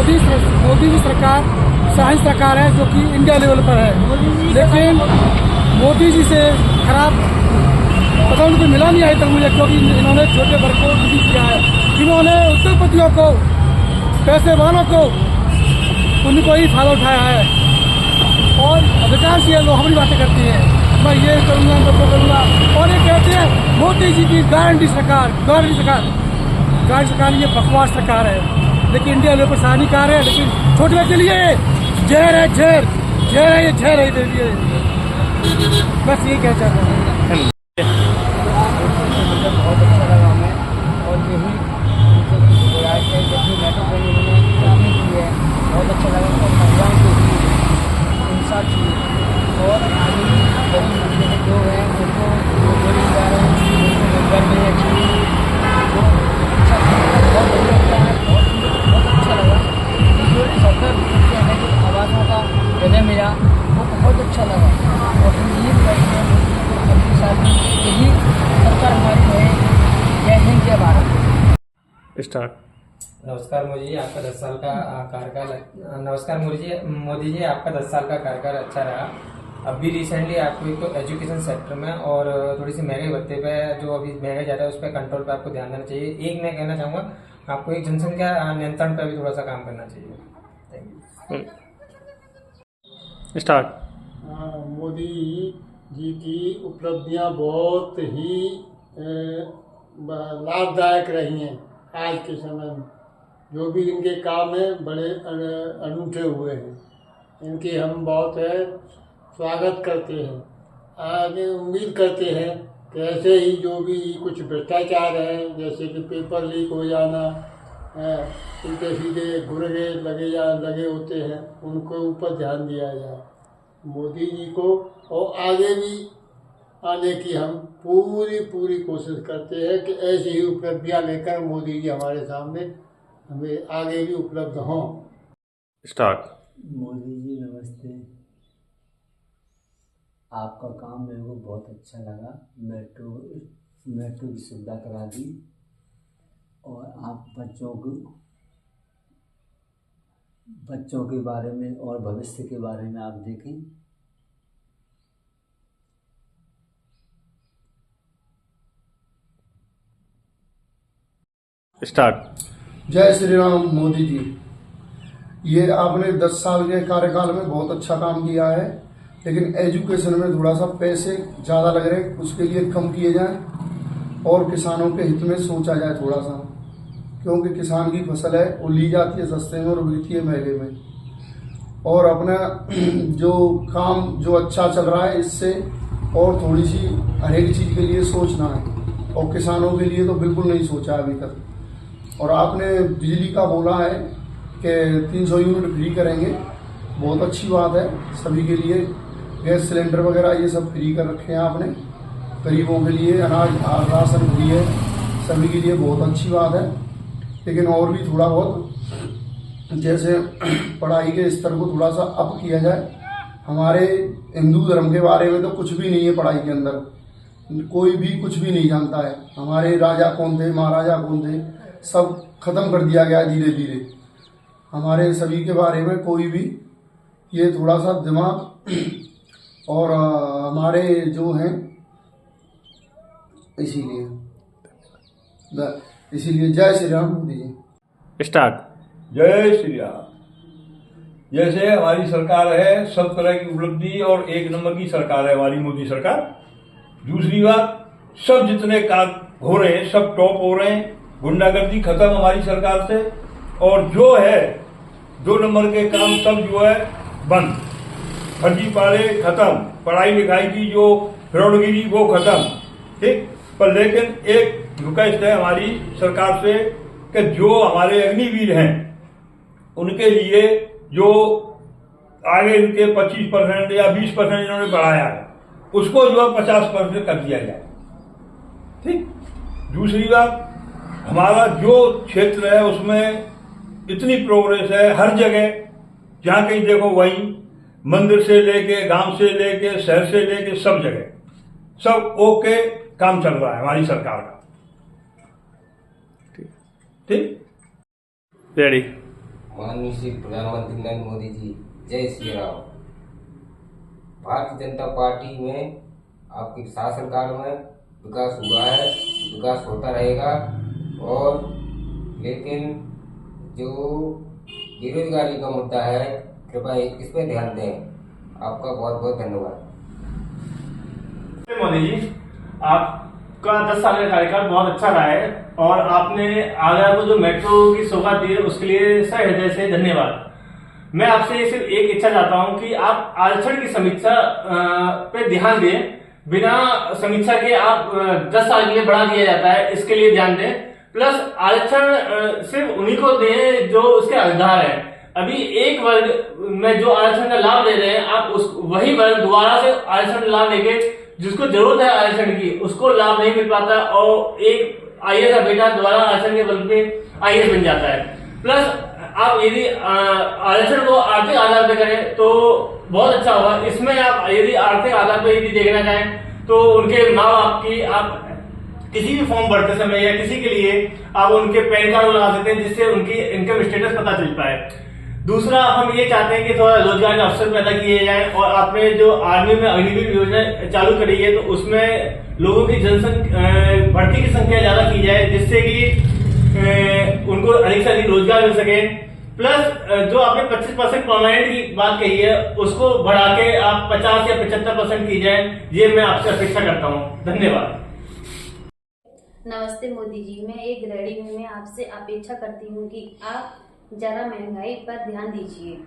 मोदी की सरकार साइंस सरकार है जो कि इंडिया लेवल पर है, लेकिन मोदी जी से खराब पता उनको मिला नहीं अभी तक मुझे, क्योंकि इन्होंने छोटे वर्ग को नहीं किया है। इन्होंने उद्योगपतियों को, पैसे वालों को, उनको ही फायदा उठाया है और अधिकार से लोग हमारी बातें करती हैं, मैं ये करूँगा मैं वो करूँगा, और ये कहते हैं मोदी जी की गारंटी सरकार ये बकवास सरकार है, लेकिन इंडिया लेवल पर हानिकार है, लेकिन छोटे लोग के लिए जहर है, जहर है दे दिए। बस ये कह चाहता हूँ। बहुत अच्छा लगा हमें, और यही जैसे मेट्रो ट्रेन उन्होंने काम की है, बहुत अच्छा लगा। और महिलाओं को इंसाफ चाहिए, और आगे भी जो है उनको बेरोजगार हैं उनको रोजगार मिलना चाहिए। जो अच्छा बहुत बढ़िया लगता है, बहुत अच्छा लगा। जो सरकार से हमें जो आवासों का जगह मिला वो बहुत अच्छा लगा, और हम ये कहते हैं अपनी साथ यही सरकार हमारी है। जय हिंद, जय भारत। स्टार्ट। नमस्कार मोदी जी, आपका 10 साल का कार्यकाल। नमस्कार मोदी जी, आपका 10 साल का कार्यकाल अच्छा रहा। अभी रिसेंटली आपको एक तो एजुकेशन सेक्टर में और थोड़ी सी महंगाई भत्ते पे जो अभी महंगाई ज़्यादा है उस पर कंट्रोल पे आपको ध्यान देना चाहिए। एक मैं कहना चाहूँगा आपको एक जनसंख्या नियंत्रण पे भी थोड़ा सा काम करना चाहिए। Thank you. Start. Modi ji की उपलब्धियां बहुत ही लाभदायक रही हैं। आज के समय में जो भी इनके काम हैं बड़े अनूठे हुए हैं, इनकी हम बहुत स्वागत करते हैं। आगे उम्मीद करते हैं कि ऐसे ही जो भी कुछ भ्रष्टाचार है, जैसे कि पेपर लीक हो जाना, उनके सीधे गुर्गे लगे होते हैं, उनको ऊपर ध्यान दिया जाए मोदी जी को। और आगे भी आने की हम पूरी कोशिश करते हैं कि ऐसी ही उपलब्धियां लेकर मोदी जी हमारे सामने हमें आगे भी उपलब्ध हों। स्टार्ट। मोदी जी नमस्ते, आपका काम मेरे को बहुत अच्छा लगा। मेट्रो की सुविधा करा दी, और आप बच्चों के बारे में और भविष्य के बारे में आप देखें। स्टार्ट। जय श्री राम मोदी जी, ये आपने 10 साल के कार्यकाल में बहुत अच्छा काम किया है, लेकिन एजुकेशन में थोड़ा सा पैसे ज़्यादा लग रहे हैं, उसके लिए कम किए जाएं और किसानों के हित में सोचा जाए थोड़ा सा, क्योंकि किसान की फसल है वो ली जाती है सस्ते में और बिकती है महंगे में। और अपना जो काम जो अच्छा चल रहा है इससे और थोड़ी सी हर एक चीज़ के लिए सोचना है, और किसानों के लिए तो बिल्कुल नहीं सोचा अभी तक। और आपने बिजली का बोला है कि 300 यूनिट फ्री करेंगे, बहुत अच्छी बात है। सभी के लिए गैस सिलेंडर वगैरह ये सब फ्री कर रखे हैं आपने, गरीबों के लिए अनाज राशन फ्री है, सभी के लिए बहुत अच्छी बात है। लेकिन और भी थोड़ा बहुत जैसे पढ़ाई के स्तर को थोड़ा सा अप किया जाए। हमारे हिंदू धर्म के बारे में तो कुछ भी नहीं है पढ़ाई के अंदर, कोई भी कुछ भी नहीं जानता है। हमारे राजा कौन थे, महाराजा कौन थे, सब खत्म कर दिया गया धीरे धीरे। हमारे सभी के बारे में कोई भी ये थोड़ा सा दिमाग और हमारे जो हैं इसीलिए जय श्री राम मोदी जी। स्टार्ट। जय श्री राम। जैसे हमारी सरकार है सब तरह की उपलब्धि और एक नंबर की सरकार है हमारी मोदी सरकार। दूसरी बात, सब जितने काम हो रहे हैं सब टॉप हो रहे हैं। गुंडागर्दी खत्म हमारी सरकार से, और जो है 2 नंबर के काम सब जो है बंद, फर्जी पाले खत्म, पढ़ाई लिखाई की जो फ्रॉडगिरी वो खत्म। ठीक, पर लेकिन एक रिक्वेस्ट है हमारी सरकार से कि जो हमारे अग्निवीर हैं उनके लिए जो आगे इनके 25% या 20% इन्होंने बढ़ाया है उसको जो है 50% कर दिया जाए। ठीक। दूसरी बात, हमारा जो क्षेत्र है उसमें इतनी प्रोग्रेस है, हर जगह जहां कहीं देखो वहीं, मंदिर से लेके गांव से लेके शहर से लेके सब जगह सब ओके काम चल रहा है हमारी सरकार का। ठीक। रेडी। माननीय श्री प्रधानमंत्री नरेंद्र मोदी जी, जय श्री राम। भारतीय जनता पार्टी में आपके शासनकाल में विकास हुआ है, विकास होता रहेगा। और लेकिन जो बेरोजगारी का मुद्दा है, कृपया इस पर ध्यान दें। आपका बहुत बहुत धन्यवाद। मोदी जी, आपका 10 साल का कार्यकाल बहुत अच्छा रहा है और आपने आगरा को जो मेट्रो की सौगात दी है उसके लिए सही हृदय से धन्यवाद। मैं आपसे सिर्फ एक इच्छा चाहता हूं कि आप आरक्षण की समीक्षा पे ध्यान दें। बिना समीक्षा के आप 10 साल के लिए बढ़ा दिया जाता है, इसके लिए ध्यान दें। प्लस आरक्षण सिर्फ उन्हीं को दें जो उसके हकदार है। अभी एक वर्ग में जो आरक्षण का लाभ ले रहे हैं, आप वही वर्ग दोबारा से आरक्षण लाभ लेके जिसको जरूरत है आरक्षण की, उसको लाभ नहीं मिल पाता और एक IAS का बेटा दोबारा आरक्षण के बल पे IAS बन जाता है। प्लस आप यदि आरक्षण को आर्थिक आधार पे करें तो बहुत अच्छा होगा। इसमें आप यदि आर्थिक आधार पे यदि देखना चाहें तो उनके माँ बाप की आप किसी भी फॉर्म भरते समय या किसी के लिए आप उनके पैन कार्ड लगा सकते हैं, जिससे उनकी इनकम स्टेटस पता चल पाए। दूसरा, हम ये चाहते हैं कि थोड़ा रोजगार के अवसर पैदा किए जाएं और आपने जो आर्मी में अग्निवीर योजना चालू करी है तो उसमें लोगों की जनसंख्या भर्ती की संख्या ज्यादा की जाए, जिससे कि उनको अधिक से अधिक रोजगार मिल सके। प्लस जो आपने 25% परमानेंट की बात कही है उसको बढ़ा के आप 50 या 75% की जाए, ये मैं आपसे अपेक्षा करता हूँ। धन्यवाद। नमस्ते मोदी जी, मैं एक गृहिणी हूँ। मैं आपसे अपेक्षा करती हूँ कि आप जरा महंगाई पर ध्यान दीजिए,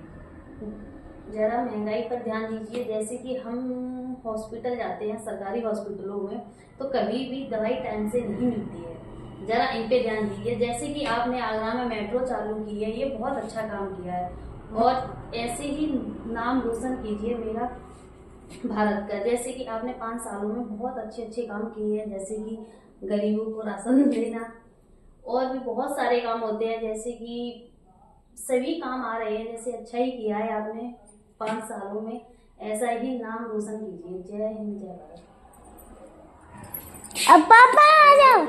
जरा महंगाई पर ध्यान दीजिए। जैसे कि हम हॉस्पिटल जाते हैं, सरकारी हॉस्पिटलों में, तो कभी भी दवाई टाइम से नहीं मिलती है। जरा इन पे ध्यान दीजिए। जैसे कि आपने आगरा में मेट्रो चालू की है, ये बहुत अच्छा काम किया है और ऐसे ही नाम रोशन कीजिए मेरा भारत का। जैसे कि आपने 5 सालों में बहुत अच्छे अच्छे काम किए हैं, जैसे कि गरीबों को राशन देना और भी बहुत सारे काम होते हैं, जैसे कि सभी काम आ रहे हैं। जैसे अच्छा ही किया है आपने 5 सालों में, ऐसा ही नाम रोशन कीजिए। जय हिंद, जय भारत। अब पापा आ जाओ।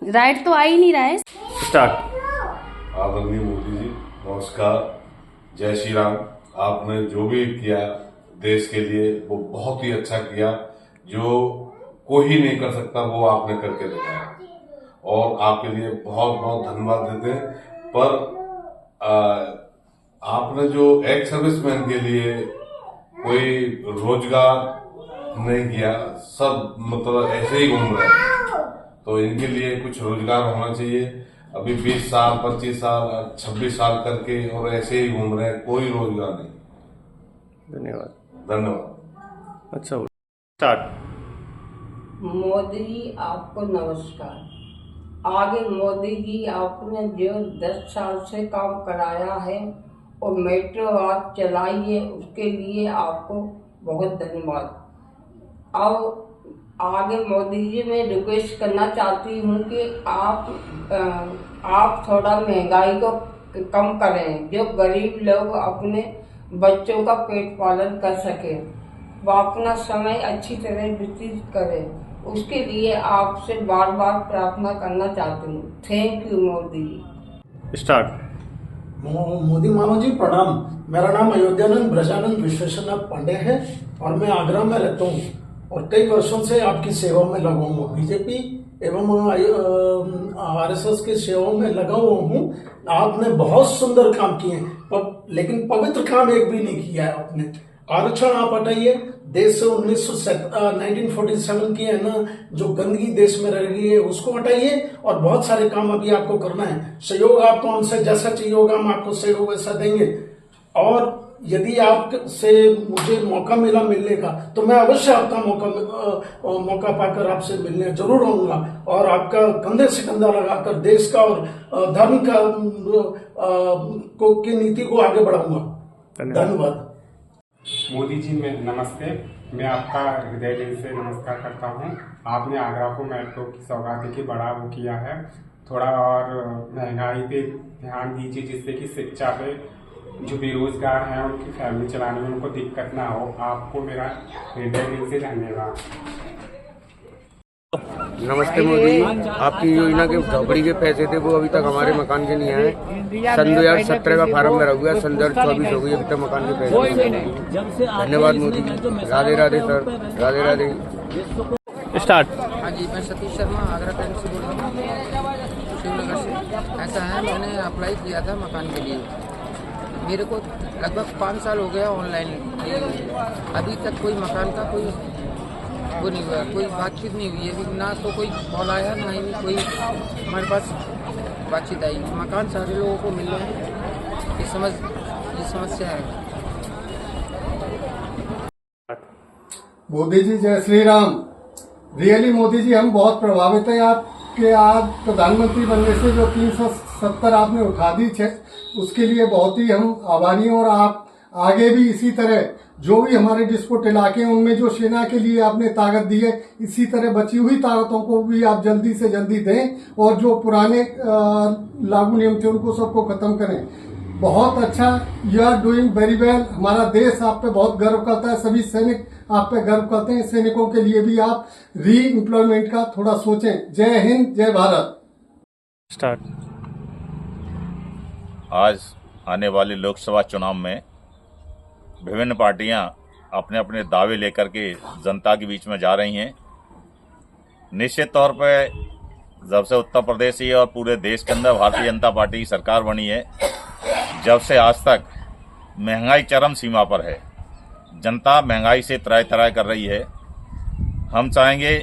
राइट तो आ ही नहीं रहा है। स्टार्ट। आदरणीय मोदी जी, नमस्कार, जय श्री राम। आपने जो भी किया देश के लिए वो बहुत ही अच्छा किया। जो कोई नहीं कर सकता वो आपने करके दिखाया और आपके लिए बहुत बहुत धन्यवाद देते हैं। पर आपने जो एक्स सर्विसमैन के लिए कोई रोजगार नहीं किया, सब मतलब ऐसे ही घूम रहे हैं, तो इनके लिए कुछ रोजगार होना चाहिए। अभी 20 साल 25 साल 26 साल करके और ऐसे ही घूम रहे हैं, कोई रोजगार नहीं। धन्यवाद। धन्यवाद। अच्छा, स्टार्ट। मोदी जी, आपको नमस्कार। आगे मोदी जी, आपने जो 10 साल से काम कराया है और मेट्रो आप चलाई है, उसके लिए आपको बहुत धन्यवाद। अब आगे मोदी जी, मैं रिक्वेस्ट करना चाहती हूँ कि आप थोड़ा महंगाई को कम करें, जो गरीब लोग अपने बच्चों का पेट पालन कर सके, वो अपना समय अच्छी तरह व्यतीत करें। उसके लिए आपसे बार बार प्रार्थना करना चाहती हूँ। Thank you Modi ji. Start. Modi मानो जी प्रणाम। मेरा नाम अयोध्यानंद ब्रजानंद विश्वेश्वरनाथ पांडे है और मैं आगरा में रहता हूँ और कई वर्षों से आपकी सेवा में लगा हूँ। बीजेपी एवं RSS की सेवा में लगा हुआ हूँ। आपने बहुत सुंदर काम किए हैं, लेकिन पवित्र काम एक भी नहीं किया है आपने। आरक्षण आप हटाइए। देश से 1947 की है ना जो गंदगी देश में रह गई है उसको हटाइए और बहुत सारे काम अभी आपको करना है। सहयोग आपको हमसे जैसा चाहिए होगा हम आपको सहयोग वैसा देंगे और यदि आपसे मुझे मौका मिला मिलने का तो मैं अवश्य आपका मौका पाकर आपसे मिलने जरूर आऊंगा और आपका कंधे से कंधा लगाकर देश का और धर्म का की नीति को आगे बढ़ाऊंगा। धन्यवाद। मोदी जी, मैं नमस्ते। मैं आपका हृदय दिल से नमस्कार करता हूं। आपने आगरा को मेट्रो की सौगाती की बड़ा वो किया है। थोड़ा और महंगाई पे ध्यान दीजिए, जिससे कि शिक्षा पे जो बेरोजगार हैं उनकी फैमिली चलाने में उनको दिक्कत ना हो। आपको मेरा हृदय दिल से धन्यवाद। नमस्ते मोदी जी, आपकी योजना के झोपड़ी के पैसे थे वो अभी तक हमारे मकान के नहीं आए। सन 2017 का फार्म भरा हुआ है, सन 2024 हो गई, अभी तक मकान के पैसे नहीं आए। धन्यवाद मोदी जी। राधे राधे सर, राधे राधे। स्टार्ट। हाँ जी, मैं सतीश शर्मा आगरा बैंक से बोल रहा हूँ, शिवनगर से। ऐसा है, मैंने अप्लाई किया था मकान के लिए, मेरे को लगभग 5 साल हो गया ऑनलाइन, अभी तक कोई मकान का कोई वो नहीं हुआ, कोई बातचीत नहीं हुई है, ना तो कोई कॉल आया, ना ही कोई हमारे पास बातचीत आई। मकान सारे लोगों को मिल रहे हैं, ये समस्या है। मोदी जी जय श्री राम। रियली मोदी जी, हम बहुत प्रभावित हैं आपके आज प्रधानमंत्री बनने से। जो 370 आपने उठा दी उसके लिए बहुत ही हम आभारी हैं। और आप आगे भी इसी तरह जो भी हमारे डिस्पुट इलाके हैं उनमें जो सेना के लिए आपने ताकत दी है, इसी तरह बची हुई ताकतों को भी आप जल्दी से जल्दी दें और जो पुराने लागू नियम थे उनको सबको खत्म करें। बहुत अच्छा, you are doing very well. हमारा देश आप पे बहुत गर्व करता है, सभी सैनिक आप पे गर्व करते हैं। सैनिकों के लिए भी आप री एम्प्लॉयमेंट का थोड़ा सोचें। जय हिंद, जय भारत। स्टार्ट। आज आने वाले लोकसभा चुनाव में विभिन्न पार्टियां अपने अपने दावे लेकर के जनता के बीच में जा रही हैं। निश्चित तौर पर जब से उत्तर प्रदेश ही और पूरे देश के अंदर भारतीय जनता पार्टी की सरकार बनी है, जब से आज तक महंगाई चरम सीमा पर है। जनता महंगाई से त्राहि त्राहि कर रही है। हम चाहेंगे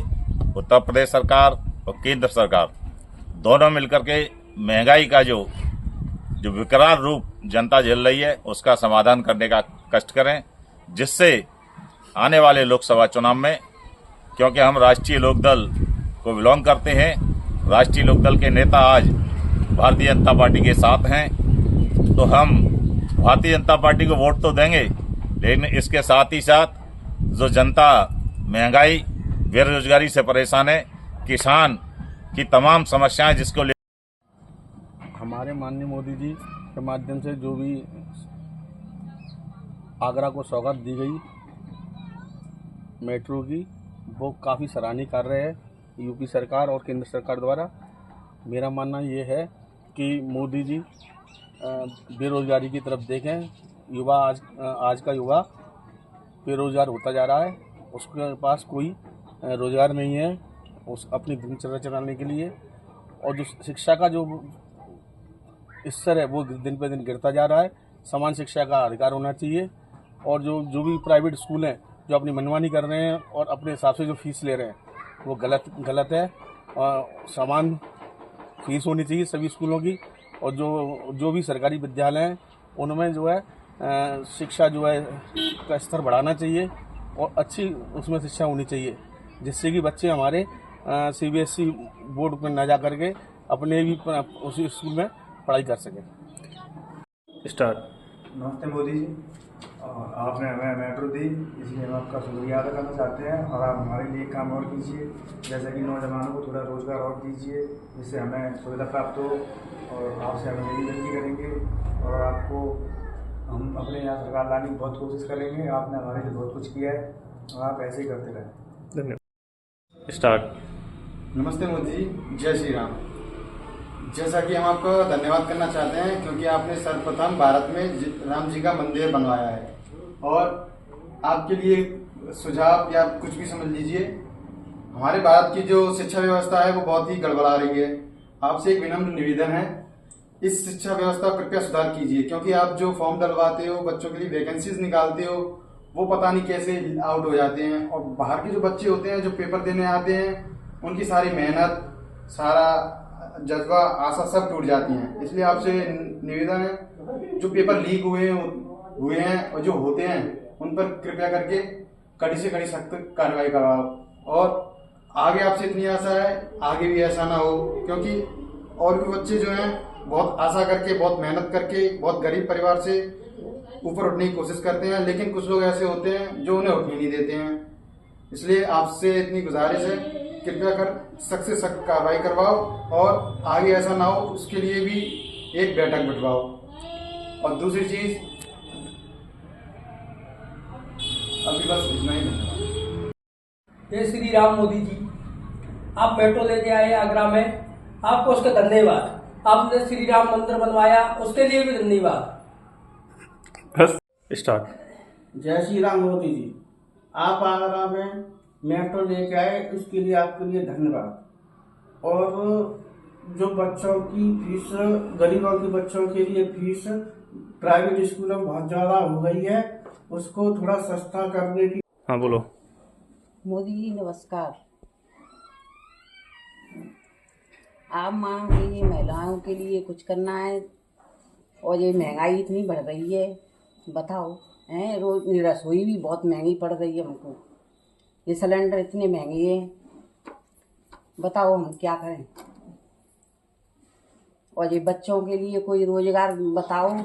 उत्तर प्रदेश सरकार और केंद्र सरकार दोनों मिलकर के महंगाई का जो विकराल रूप जनता झेल रही है उसका समाधान करने का कष्ट करें, जिससे आने वाले लोकसभा चुनाव में, क्योंकि हम राष्ट्रीय लोकदल को बिलोंग करते हैं, राष्ट्रीय लोकदल के नेता आज भारतीय जनता पार्टी के साथ हैं, तो हम भारतीय जनता पार्टी को वोट तो देंगे, लेकिन इसके साथ ही साथ जो जनता महंगाई बेरोजगारी से परेशान है, किसान की तमाम समस्याएं जिसको ले हमारे माननीय मोदी जी के माध्यम से जो भी आगरा को सौगात दी गई मेट्रो की, वो काफ़ी सराहनीय कार्य है यूपी सरकार और केंद्र सरकार द्वारा। मेरा मानना ये है कि मोदी जी बेरोजगारी की तरफ देखें। युवा आज का युवा बेरोजगार होता जा रहा है, उसके पास कोई रोजगार नहीं है उस अपनी दिनचर्या चलाने के लिए, और जो शिक्षा का जो स्तर है वो दिन पे दिन गिरता जा रहा है। समान शिक्षा का अधिकार होना चाहिए, और जो भी प्राइवेट स्कूल हैं जो अपनी मनमानी कर रहे हैं और अपने हिसाब से जो फीस ले रहे हैं वो गलत है। समान फीस होनी चाहिए सभी स्कूलों की, और जो भी सरकारी विद्यालय हैं उनमें जो है शिक्षा जो है का स्तर बढ़ाना चाहिए और अच्छी उसमें शिक्षा होनी चाहिए, जिससे कि बच्चे हमारे CBSE बोर्ड पर न जा करके अपने भी उसी स्कूल में पढ़ाई कर सकें। स्टार्ट। नमस्ते मोदी जी, आपने हमें मेट्रो दी, इसलिए हम आपका शुक्रिया अदा करना चाहते हैं। और आप हमारे लिए काम और कीजिए, जैसे कि नौजवानों को थोड़ा रोजगार और दीजिए, जिससे हमें सुविधा प्राप्त हो। और आपसे हम यही विनती करेंगे, और आपको हम अपने यहाँ सरकार लाने की बहुत कोशिश करेंगे। आपने हमारे लिए बहुत कुछ किया है और आप ऐसे ही करते रहें। धन्यवाद। स्टार्ट। नमस्ते मोदी जी, जय श्री राम। जैसा कि हम आपको धन्यवाद करना चाहते हैं क्योंकि आपने सर्वप्रथम भारत में राम जी का मंदिर बनवाया है, और आपके लिए सुझाव या कुछ भी समझ लीजिए, हमारे भारत की जो शिक्षा व्यवस्था है वो बहुत ही गड़बड़ा रही है। आपसे एक विनम्र निवेदन है, इस शिक्षा व्यवस्था पर कृपया सुधार कीजिए, क्योंकि आप जो फॉर्म डलवाते हो, बच्चों के लिए वैकेंसीज निकालते हो, वो पता नहीं कैसे आउट हो जाते हैं, और बाहर के जो बच्चे होते हैं जो पेपर देने आते हैं उनकी सारी मेहनत, सारा जज्बा, आशा सब टूट जाती हैं। इसलिए आपसे निवेदन है, जो पेपर लीक हुए हैं और जो होते हैं उन पर कृपया करके कड़ी से कड़ी सख्त कार्रवाई करवाओ। और आगे आपसे इतनी आशा है, आगे भी ऐसा ना हो, क्योंकि और भी बच्चे जो हैं बहुत आशा करके, बहुत मेहनत करके, बहुत गरीब परिवार से ऊपर उठने की कोशिश करते हैं, लेकिन कुछ लोग ऐसे होते हैं जो उन्हें उठने नहीं देते हैं। इसलिए आपसे इतनी गुजारिश है, कृपया कर सख्त से सख्त कार्रवाई करवाओ, और आगे ऐसा ना हो उसके लिए भी एक बैठक बिठवाओ। और दूसरी चीज, अभी बस इतना ही। जय श्री राम मोदी जी, आप मेट्रो लेके आए आगरा में, आपको उसका धन्यवाद। आपने श्री राम मंदिर बनवाया, उसके लिए भी धन्यवाद। स्टार्ट। जय श्री राम मोदी जी, आप आगरा में मेट्रो लेके आए, उसके लिए आपके लिए धन्यवाद। और जो बच्चों की फीस, गरीबों के बच्चों के लिए फीस प्राइवेट स्कूलों में बहुत ज़्यादा हो गई है, उसको थोड़ा सस्ता करने की। हाँ बोलो। मोदी जी नमस्कार। आप मांग रही महिलाओं के लिए कुछ करना है, और ये महंगाई इतनी बढ़ रही है, बताओ हैं। रोज रसोई भी बहुत महंगी पड़ रही है हमको, ये सिलेंडर इतने महंगे हैं, बताओ हम क्या करें। और ये बच्चों के लिए कोई रोजगार बताओ,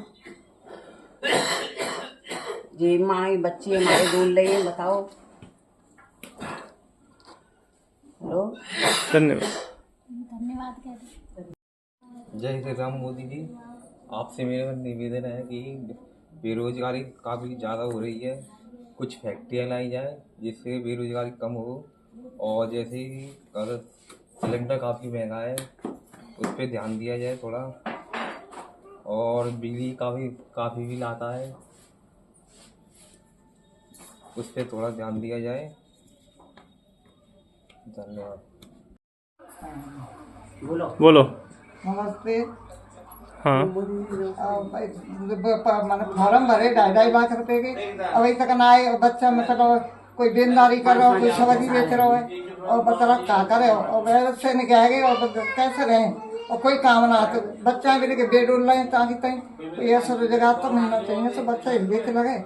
ये माँ बच्चे हमारे डोल रहे हैं, बताओ। हेलो, धन्यवाद कहते। जय श्री राम मोदी जी, आपसे मेरा निवेदन है कि बेरोजगारी काफ़ी ज़्यादा हो रही है, कुछ फैक्ट्रियाँ लाई जाए जिससे बेरोजगारी कम हो। और जैसे ही अगर सिलेंडर काफ़ी महंगा है, उस पर ध्यान दिया जाए थोड़ा। और बिजली काफ़ी बिल आता है, उस पर थोड़ा ध्यान दिया जाए। धन्यवाद। बोलो। नमस्ते। हाँ। मैंने फॉर्म भरे 2.5 लाख रुपए के, अभी तक ना आए। बच्चा मतलब कोई देनदारी कर रहा हो, कोई सब्जी बेच रहा है, और बच्चा क्या करे, और वैसे से निकाले और कैसे रहे, और कोई काम ना आते। बच्चा भी लेके बेड उड़ रहे हैं ताकि तो ये सब रोजगार तो मिलना चाहिए, सब बच्चा ही देख लगे।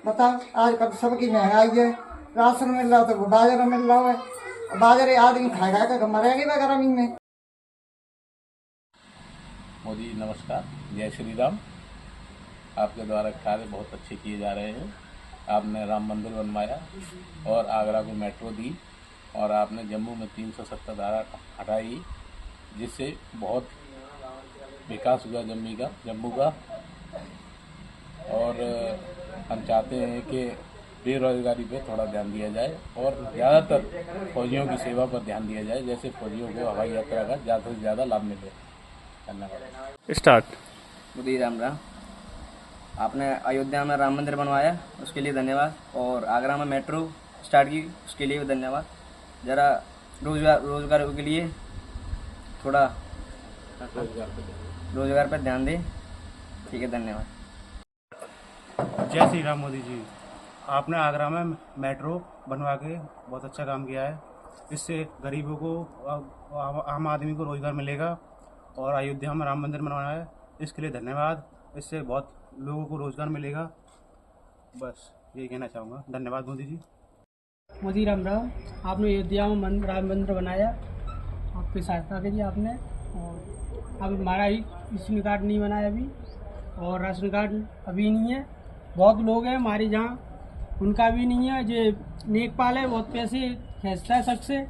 बताओ, आजकल सबकी महंगाई है, राशन मिल रहा तो बाजार मिल रहा है, बाजार आदमी खाएगा क्या, मरेंगे ना गर्मी में। मोदी जी नमस्कार, जय श्री राम। आपके द्वारा कार्य बहुत अच्छे किए जा रहे हैं। आपने राम मंदिर बनवाया और आगरा को मेट्रो दी, और आपने जम्मू में 370 धारा हटाई, जिससे बहुत विकास हुआ जम्मू का। और हम चाहते हैं कि बेरोजगारी पे थोड़ा ध्यान दिया जाए, और ज़्यादातर फौजियों की सेवा पर ध्यान दिया जाए, जैसे फौजियों को हवाई यात्रा का ज़्यादा से ज़्यादा लाभ मिले। धन्यवाद। स्टार्ट। मोदी राम राम। आपने अयोध्या में राम मंदिर बनवाया, उसके लिए धन्यवाद। और आगरा में मेट्रो स्टार्ट की, उसके लिए भी धन्यवाद। ज़रा रोजगार के लिए थोड़ा रोजगार पर ध्यान दें। ठीक है, धन्यवाद। जय श्री राम मोदी जी, आपने आगरा में मेट्रो बनवा के बहुत अच्छा काम किया है। इससे गरीबों को, आम आदमी को रोजगार मिलेगा। और अयोध्या में राम मंदिर बनवाया है, इसके लिए धन्यवाद। इससे बहुत लोगों को रोजगार मिलेगा। बस यही कहना चाहूँगा। धन्यवाद मोदी जी। मोदी राम राम। आपने अयोध्या में राम मंदिर बनाया, आपकी सहायता करी आपने। और अब हमारा ही राशन कार्ड नहीं बनाया अभी, और राशन कार्ड अभी नहीं है। बहुत लोग हैं हमारे जहाँ, उनका भी नहीं है। जो नेकपाल है बहुत पैसे खींचता है सबसे।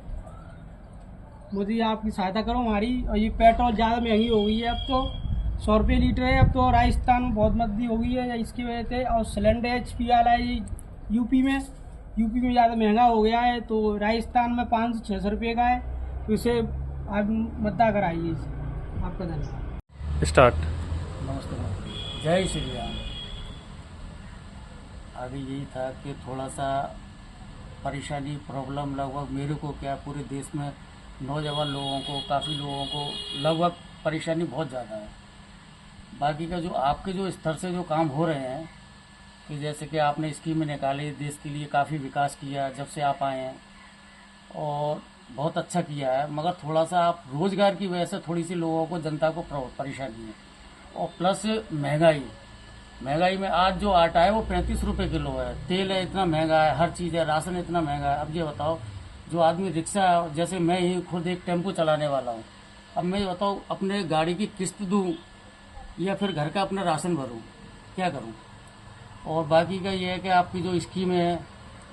मोदी आपकी सहायता करो हमारी। और ये पेट्रोल ज़्यादा महंगी हो गई है, अब तो 100 रुपये लीटर है। अब तो राजस्थान में बहुत मंदी हो गई है इसकी वजह से। और सिलेंडर HP वाला है यूपी में ज़्यादा महंगा हो गया है। तो राजस्थान में 500-600 रुपये का है। तो इसे आप मद्दा कराइए इसे। आपका धन्यवाद। स्टार्ट। नमस्ते। जय श्री राम। अभी यही था कि थोड़ा सा परेशानी प्रॉब्लम लगभग मेरे को क्या पूरे देश में नौजवान लोगों को, काफ़ी लोगों को लगभग परेशानी बहुत ज़्यादा है। बाकी का जो आपके जो स्तर से जो काम हो रहे हैं, कि जैसे कि आपने स्कीमें निकाली, देश के लिए काफ़ी विकास किया जब से आप आए हैं, और बहुत अच्छा किया है। मगर थोड़ा सा आप रोज़गार की वजह से थोड़ी सी लोगों को, जनता को परेशानी है। और प्लस महंगाई में आज जो आटा है वो 35 रुपये किलो है, तेल है इतना महंगा है, हर चीज़ है, राशन इतना महंगा है। अब ये बताओ, जो आदमी रिक्शा, जैसे मैं ही खुद एक टेम्पो चलाने वाला हूँ, अब मैं ये बताऊँ अपने गाड़ी की किस्त दूँ या फिर घर का अपना राशन भरूँ, क्या करूँ। और बाकी का ये है कि आपकी जो स्कीम है,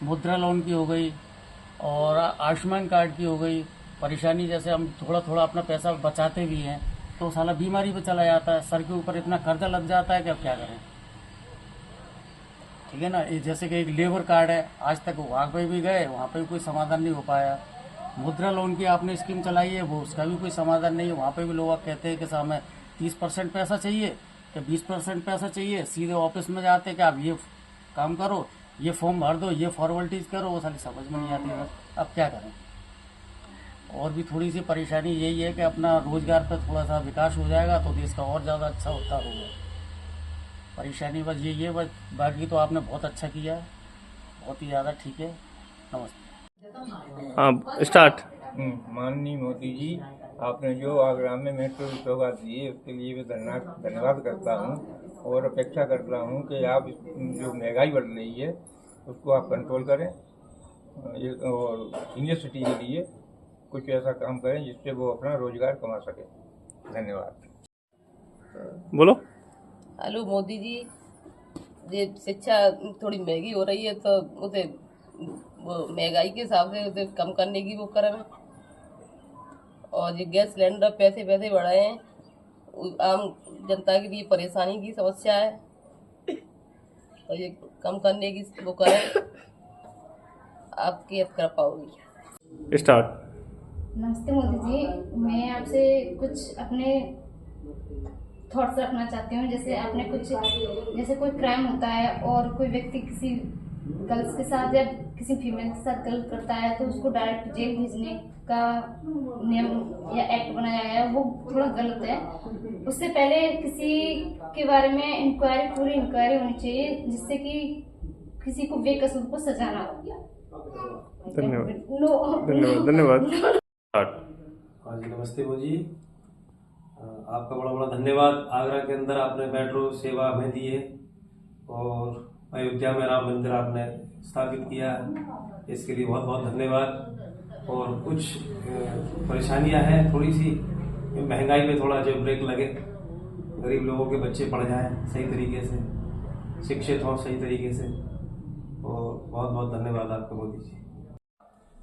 मुद्रा लोन की हो गई और आयुष्मान कार्ड की हो गई, परेशानी जैसे हम थोड़ा थोड़ा अपना पैसा बचाते भी हैं तो साला बीमारी पे चला जाता है, सर के ऊपर इतना कर्जा लग जाता है कि अब क्या करें। ठीक है ना। ये जैसे कि एक लेबर कार्ड है, आज तक वहाँ पे भी गए, वहाँ पे भी कोई समाधान नहीं हो पाया। मुद्रा लोन की आपने स्कीम चलाई है, वो उसका भी कोई समाधान नहीं है। वहाँ पे भी लोग कहते हैं कि साहब हमें 30% पैसा चाहिए कि 20% पैसा चाहिए। सीधे ऑफिस में जाते हैं कि आप ये काम करो, ये फॉर्म भर दो, ये फॉर्मेलिटीज करो, वो सारी समझ में नहीं आती है। अब क्या करें। और भी थोड़ी सी परेशानी यही है कि अपना रोजगार पर थोड़ा सा विकास हो जाएगा तो देश का और ज़्यादा अच्छा होता होगा। परेशानी बस यही है, बस बाकी तो आपने बहुत अच्छा किया है, बहुत ही ज़्यादा ठीक है। नमस्ते। हाँ, स्टार्ट। माननीय मोदी जी, आपने जो आगरा में मेट्रो की सौगात दी है उसके लिए भी धन्यवाद करता हूँ और अपेक्षा करता हूँ कि आप जो महंगाई बढ़ रही है उसको आप कंट्रोल करें और सीनियर सिटी के लिए कुछ ऐसा काम करें जिससे वो अपना रोजगार कमा सके। धन्यवाद। बोलो। हेलो मोदी जी, ये शिक्षा थोड़ी महंगी हो रही है तो उसे वो महंगाई के हिसाब से उसे कम करने की वो करें। और ये गैस सिलेंडर पैसे बढ़ाए हैं, आम जनता के लिए परेशानी की समस्या है तो ये कम करने की वो करें। आपकी हेल्प कर पाओगी। स्टार्ट। नमस्ते मोदी जी, मैं आपसे कुछ अपने थॉट्स रखना चाहती हूँ। जैसे आपने कुछ, जैसे कोई क्राइम होता है और कोई व्यक्ति किसी गर्ल्स के साथ या किसी फीमेल के साथ गलत करता है तो उसको डायरेक्ट जेल भेजने का नियम या एक्ट बनाया गया है, वो थोड़ा गलत है। उससे पहले किसी के बारे में पूरी इंक्वायरी होनी चाहिए जिससे कि किसी को बेकसूर को सजा ना हो। धन्यवाद। हाँ जी, नमस्ते मोदी जी, आपका बड़ा बड़ा धन्यवाद। आगरा के अंदर आपने मेट्रो सेवा हमें दी है और अयोध्या में राम मंदिर आपने स्थापित किया है, इसके लिए बहुत बहुत धन्यवाद। और कुछ परेशानियां हैं थोड़ी सी, महंगाई पे थोड़ा जो ब्रेक लगे, गरीब लोगों के बच्चे पढ़ जाएं सही तरीके से, शिक्षित हों सही तरीके से। और बहुत बहुत धन्यवाद आपका मोदी जी।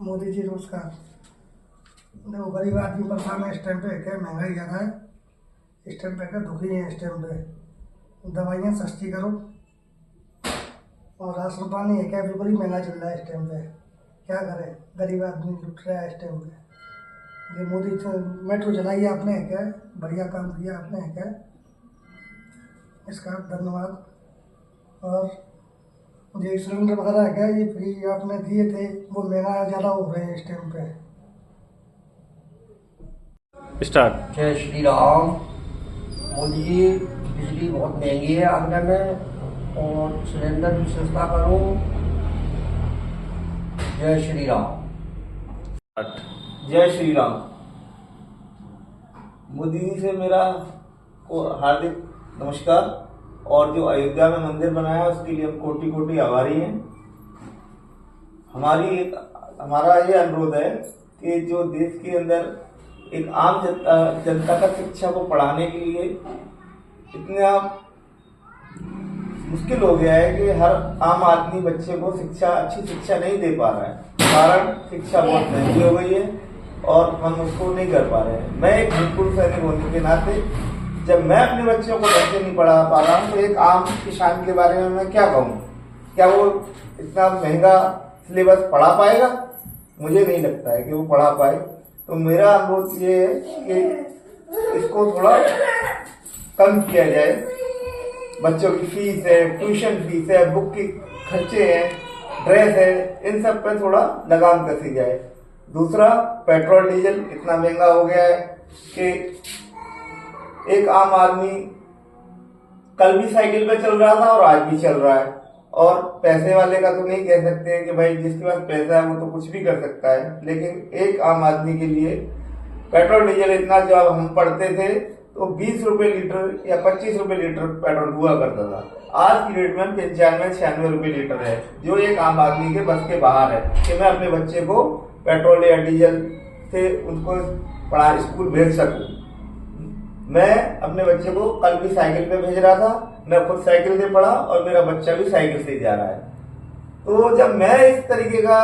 मोदी जी नमस्कार। देखो गरीब आदमी परेशान है इस टाइम पे, क्या महंगाई ज़्यादा है इस टाइम पे, क्या दुखी है इस टाइम पे। दवाइयाँ सस्ती करो और राशन पानी है क्या बिल्कुल ही महंगा चल रहा है इस टाइम पे, क्या करें। गरीब आदमी लुट रहा है इस टाइम पे। ये मोदी मेट्रो चलाई है आपने, क्या बढ़िया काम किया आपने, क्या इसका धन्यवाद। और ये सिलेंडर वगैरह है क्या, ये फ्री आपने दिए थे, वो महंगा ज़्यादा हो रहे हैं इस टाइम पे। स्टार्ट। जय श्री राम। मोदी जी, बिजली बहुत महंगी है आगरा में और सिलेंडर भी सस्ता करो। जय श्री राम। जय श्री राम। मोदी जी से मेरा हार्दिक नमस्कार। और जो अयोध्या में मंदिर बनाया उसके लिए हम कोटि कोटि आभारी हैं। हमारा ये अनुरोध है कि जो देश के अंदर एक आम जनता का शिक्षा को पढ़ाने के लिए इतना मुश्किल हो गया है कि हर आम आदमी बच्चे को अच्छी शिक्षा नहीं दे पा रहा है। कारण शिक्षा बहुत महंगी हो गई है और हम उसको नहीं कर पा रहे हैं। मैं एक भूतपूर्व सैनिक होने के नाते जब मैं अपने बच्चों को बच्चे नहीं पढ़ा पा रहा हूँ तो एक आम किसान के बारे में मैं क्या कहूँ। क्या वो इतना महंगा सिलेबस पढ़ा पाएगा? मुझे नहीं लगता है कि वो पढ़ा पाए। तो मेरा अनुरोध ये है कि इसको थोड़ा कम किया जाए। बच्चों की फीस है, ट्यूशन फीस है, बुक के खर्चे हैं, ड्रेस है, इन सब पे थोड़ा लगाम कसी जाए। दूसरा, पेट्रोल डीजल इतना महंगा हो गया है कि एक आम आदमी कल भी साइकिल पे चल रहा था और आज भी चल रहा है। और पैसे वाले का तो नहीं कह सकते हैं कि भाई जिसके पास पैसा है वो तो कुछ भी कर सकता है, लेकिन एक आम आदमी के लिए पेट्रोल डीजल इतना, जब हम पढ़ते थे तो 20 रुपए लीटर या 25 रुपए लीटर पेट्रोल हुआ करता था। आज की डेट में 95-96 रुपए लीटर है, जो एक आम आदमी के बस के बाहर है कि मैं अपने बच्चे को पेट्रोल या डीजल से उनको स्कूल भेज सकूं। मैं अपने बच्चे को कल भी साइकिल पे भेज रहा था, मैं खुद साइकिल से पढ़ा और मेरा बच्चा भी साइकिल से जा रहा है। तो जब मैं इस तरीके का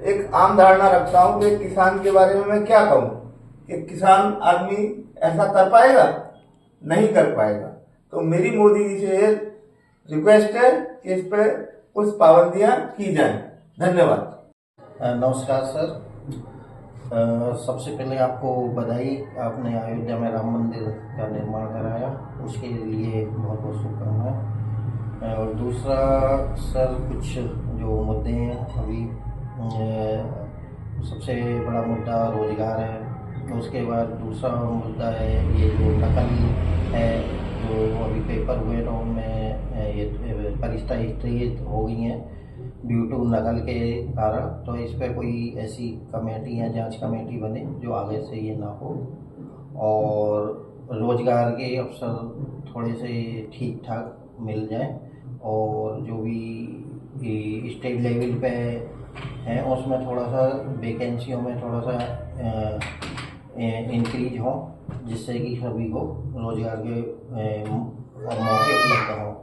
एक आम धारणा रखता हूँ कि किसान के बारे में मैं क्या कहूँ कि किसान आदमी ऐसा कर पाएगा? नहीं कर पाएगा। तो मेरी मोदी जी से ये रिक्वेस्ट है कि इस पर कुछ पाबंदियां की जाएं। धन्यवाद। नमस्कार सर। सबसे पहले आपको बधाई, आपने अयोध्या में राम मंदिर का निर्माण कराया, उसके लिए बहुत बहुत शुभकामनाएं। और दूसरा सर, कुछ जो मुद्दे हैं अभी, सबसे बड़ा मुद्दा रोजगार है। तो उसके बाद दूसरा मुद्दा है ये जो नकल है, जो अभी पेपर हुए तो उनमें ये परीक्षा स्थगित हो गई हैं ड्यू टू नकल के कारण। तो इस पर कोई ऐसी कमेटी या जांच कमेटी बने जो आगे से ये ना हो, और रोजगार के अवसर थोड़े से ठीक ठाक मिल जाए, और जो भी स्टेट लेवल पे हैं उसमें थोड़ा सा वैकेंसियों में थोड़ा सा इंक्रीज हो, जिससे कि सभी को रोजगार के मौके उपलब्ध हों।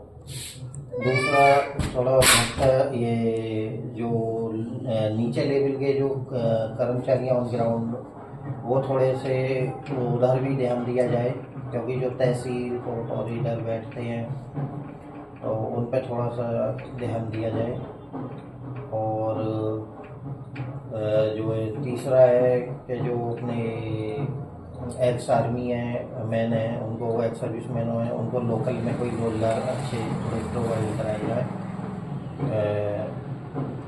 दूसरा थोड़ा ये जो नीचे लेवल के जो कर्मचारी ऑन ग्राउंड, वो थोड़े से उधर भी ध्यान दिया जाए, क्योंकि जो तहसील कोर्ट और इधर बैठते हैं तो उन पर थोड़ा सा ध्यान दिया जाए। और जो तीसरा है कि जो अपने एक्स आर्मी है मैन है, उनको एक्स सर्विस मैन हैं, उनको लोकल में कोई रोजगार अच्छे प्रोवाइड कराया जाए,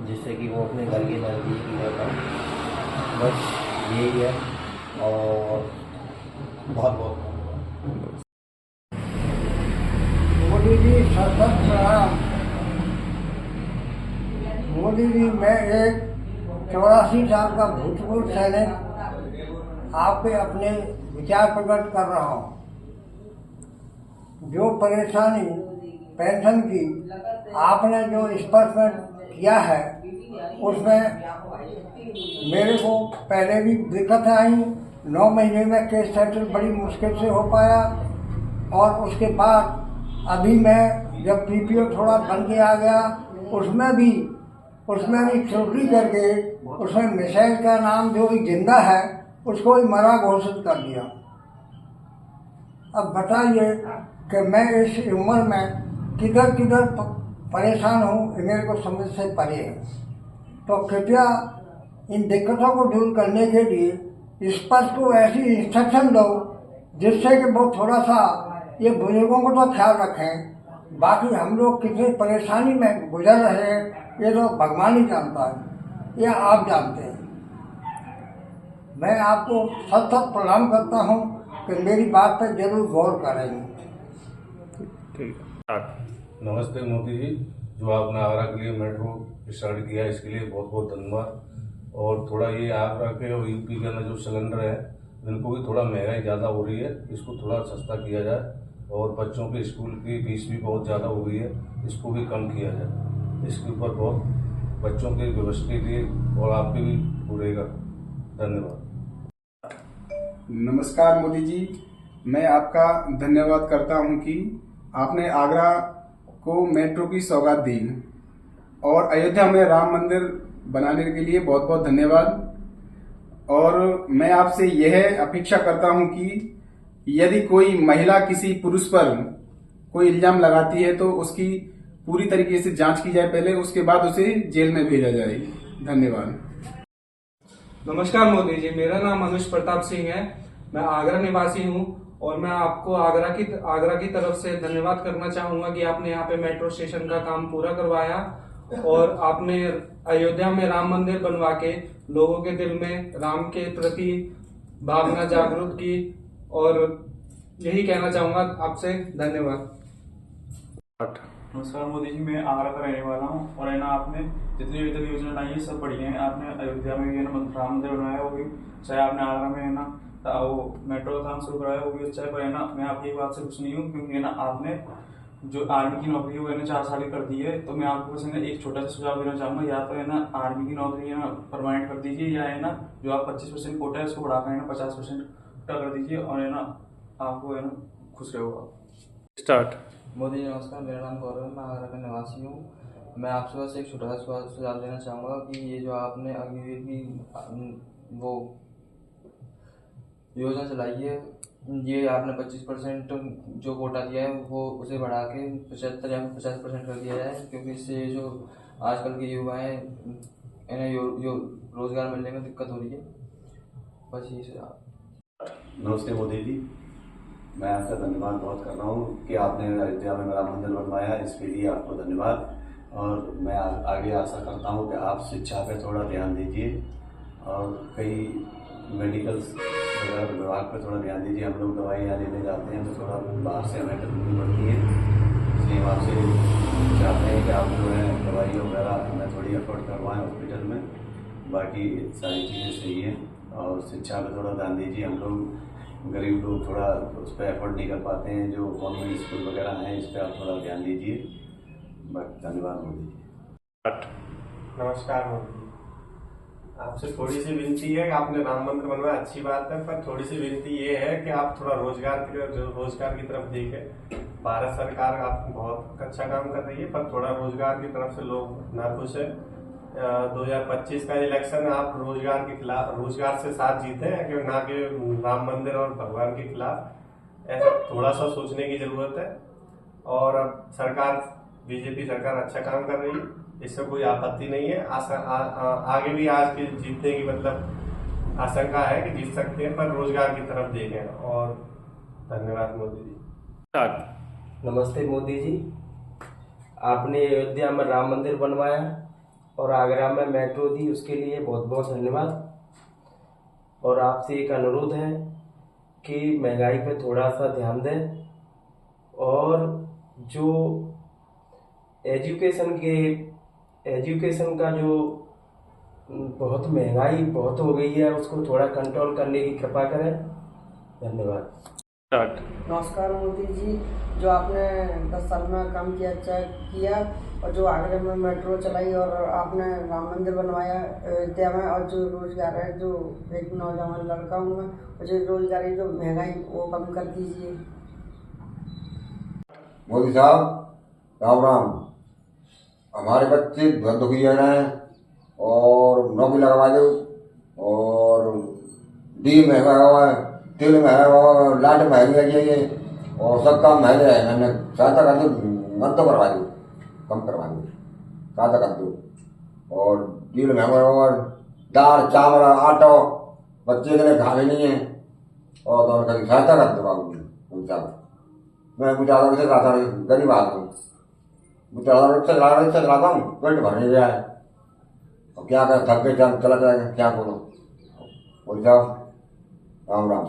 जिससे कि वो अपने घर के नज़दीक ही रहता। बस यही है, और बहुत बहुत मोदी जी सशक्त प्रणाम। मोदी जी, मैं एक 84 साल का भूतपूर्व सैनिक आपके अपने विचार प्रकट कर रहा हूँ। जो परेशानी पेंशन की आपने जो स्पष्ट किया है, उसमें मेरे को पहले भी दिक्कत आई। 9 महीने में केस सेटल बड़ी मुश्किल से हो पाया, और उसके बाद अभी मैं जब पीपीओ थोड़ा बन के आ गया, उसमें भी त्रुटि करके उसमें मिसाइल का नाम जो भी जिंदा है उसको ही मरा घोषित कर दिया। अब बताइए कि मैं इस उम्र में किधर किधर परेशान हूँ, मेरे को समझ से परे है। तो कृपया इन दिक्कतों को दूर करने के लिए स्पष्ट को ऐसी इंस्ट्रक्शन दो जिससे कि वो थोड़ा सा ये बुजुर्गों को तो ख्याल रखें। बाकी हम लोग कितनी परेशानी में गुजर रहे हैं ये तो भगवान ही जानता है, ये आप जानते हैं। मैं आपको सत सत प्रणाम करता हूँ कि मेरी बात पर जरूर गौर करेंगे। ठीक है। नमस्ते मोदी जी, जो आपने आगरा के लिए मेट्रो स्टार्ट किया इसके लिए बहुत बहुत धन्यवाद। और थोड़ा ये आगरा के और यूपी के अंदर जो सिलेंडर है इनको भी थोड़ा महंगाई ज़्यादा हो रही है, इसको थोड़ा सस्ता किया जाए। और बच्चों के स्कूल की फीस भी बहुत ज़्यादा हो गई है, इसको भी कम किया जाए। इसके ऊपर बहुत बच्चों की व्यवस्था के लिए और आपके भी पूरेगा। धन्यवाद। नमस्कार मोदी जी, मैं आपका धन्यवाद करता हूं कि आपने आगरा को मेट्रो की सौगात दी, और अयोध्या में राम मंदिर बनाने के लिए बहुत बहुत धन्यवाद। और मैं आपसे यह अपेक्षा करता हूं कि यदि कोई महिला किसी पुरुष पर कोई इल्जाम लगाती है तो उसकी पूरी तरीके से जांच की जाए पहले, उसके बाद उसे जेल में भेजा जाए। धन्यवाद। नमस्कार मोदी जी, मेरा नाम अनुज प्रताप सिंह है। मैं आगरा निवासी हूं, और मैं आपको आगरा की तरफ से धन्यवाद करना चाहूंगा कि आपने यहाँ पे मेट्रो स्टेशन का काम पूरा करवाया, और आपने अयोध्या में राम मंदिर बनवा के लोगों के दिल में राम के प्रति भावना जागरूक की, और यही कहना चाहूंगा आपसे। धन्यवाद। नमस्कार मोदी जी, मैं आगरा का रहने वाला हूँ, और है ना आपने जितनी अभी तक योजना बनाई है सब बढ़िया है। आपने अयोध्या में भी है ना राम मंदिर बनवाया, वो भी चाहे आपने आगरा में है ना वो मेट्रो का काम शुरू कराया, वो भी अच्छा है। पर है ना मैं आपकी बात से खुश नहीं हूँ, क्योंकि है ना आपने जो आर्मी की नौकरी है वो है ना 4 साल की कर दी है। तो मैं आपको बस है ना एक छोटा सा सुझाव देना चाहूंगा, या तो है ना आर्मी की नौकरी है ना परमानेंट कर दीजिए, या है ना जो आप 25% कोटा है उसको बढ़ाकर है ना 50% कोटा कर दीजिए, और है ना आपको है ना खुश रहोगा। स्टार्ट। मोदी जी नमस्कार, मेरा नाम गौरव है, मैं आगरा का निवासी हूँ। मैं आपसे बस एक छोटा सा सुझाव देना चाहूँगा कि ये जो आपने अग्निवीर की वो योजना चलाई है, ये आपने 25% जो कोटा दिया है वो उसे बढ़ा के 75 या 50% कर दिया जाए, क्योंकि इससे जो आजकल के युवा हैं इन्हें रोजगार मिलने में दिक्कत हो रही है। बस यही सुझाव। नमस्ते मोदी जी, मैं आपका धन्यवाद बहुत कर रहा हूँ कि आपने अयोध्या में राम मंदिर बनवाया, इसके लिए आपको धन्यवाद। और मैं आगे आशा करता हूँ कि आप शिक्षा पे थोड़ा ध्यान दीजिए और कई मेडिकल वगैरह विभाग पे थोड़ा ध्यान दीजिए। हम लोग दवाइयाँ लेने जाते हैं तो थोड़ा बाहर से हमें करनी पड़ती है, इसलिए हम आपसे चाहते हैं कि आप जो है दवाई वगैरह हमें थोड़ी अफोर्ड करवाएं हॉस्पिटल में। बाकी सारी चीज़ें सही हैं और शिक्षा पे थोड़ा ध्यान दीजिए। हम लोग गरीब लोग थोड़ा उस पर एफर्ट नहीं कर पाते हैं, जो गवर्नमेंट स्कूल वगैरह हैं इस पर आप थोड़ा ध्यान दीजिए। धन्यवाद मोदी जी। नमस्कार मोदी जी, आपसे थोड़ी सी विनती है कि आपने राम मंदिर बनवाया, अच्छी बात है, पर थोड़ी सी विनती ये है कि आप थोड़ा रोजगार की तरफ देखें। भारत सरकार आप बहुत अच्छा काम कर रही है, पर थोड़ा रोजगार की तरफ से लोग नाखुश है। 2025 का इलेक्शन आप रोजगार के खिलाफ, रोजगार से साथ जीते हैं कि ना कि राम मंदिर और भगवान के खिलाफ, ऐसा थोड़ा सा सोचने की जरूरत है। और अब सरकार बीजेपी सरकार अच्छा काम कर रही है, इससे कोई आपत्ति नहीं है। आगे भी आज के जीतने की मतलब आशंका है कि जीत सकते हैं, पर रोजगार की तरफ देखें। और धन्यवाद मोदी जी। नमस्ते मोदी जी, आपने अयोध्या में राम मंदिर बनवाया और आगरा में मेट्रो दी, उसके लिए बहुत बहुत धन्यवाद। और आपसे एक अनुरोध है कि महंगाई पे थोड़ा सा ध्यान दें और जो एजुकेशन का जो बहुत महंगाई बहुत हो गई है उसको थोड़ा कंट्रोल करने की कृपा करें। धन्यवाद। नमस्कार मोदी जी, जो आपने 10 साल में काम किया अच्छा किया और जो आगरा में मेट्रो चलाई और आपने राम मंदिर बनवाया अयोध्या में, और जो रोजगार है, जो एक नौजवान लड़का हूँ मैं, और जो रोजगारी जो महंगाई वो कम कर दीजिए। मोदी साहब राम राम। हमारे बच्चे बहुत दुखी रह रहे हैं और नौकरी लगवा दो, और डील महंगा हुआ है, तेल महंगा हुआ है, लाइट महंगी लगी है और सब काम महंगे है। मैंने सहायता कर दो, मत तो करवा दो, कम करवा दो, सहायता कर दो। और डील महंगा हुआ है, दाल चावल आटा बच्चे के लिए खाने नहीं है, और तो कभी सहायता कर दो बाबू जी साहब। मैं मुझे अलग से खाता हूँ, गरीब आदमी हूँ, मुझे अलग से चलाता हूँ, पेट भर नहीं गया है, और क्या कर थक के चला जाएगा, क्या बोलो। बोल साहब राम राम।